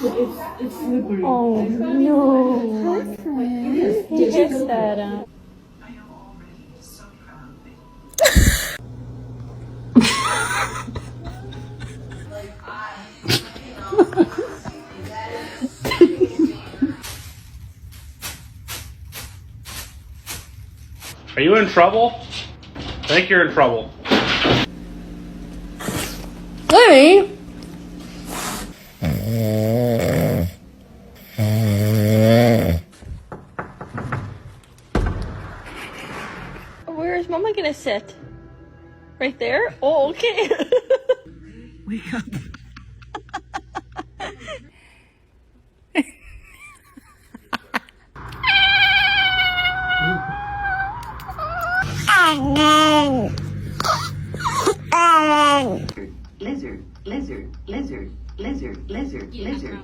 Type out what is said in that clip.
It's slippery. Oh no. He gets that. I am already so proud of you. Are you in trouble? I think you're in trouble. Lenny! Where is Mama gonna sit? Right there? Oh, okay. Wake up. Lizard, lizard, lizard, lizard, lizard, lizard.